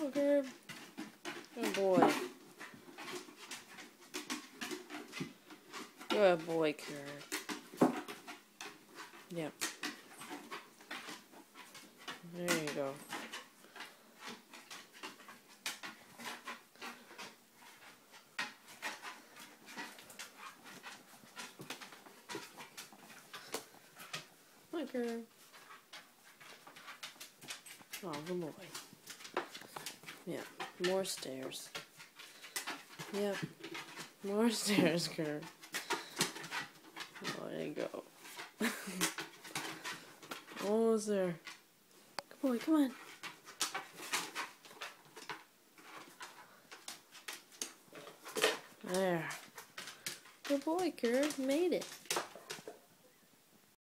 on, Curb. Good boy. Good boy, Curb. Yep. There you go. Come on, Curb. Oh, good boy. Yep. More stairs. Yep. More stairs, Curb. Oh, there you go. Almost there. Good boy, come on. There. Good boy, Curb. Made it.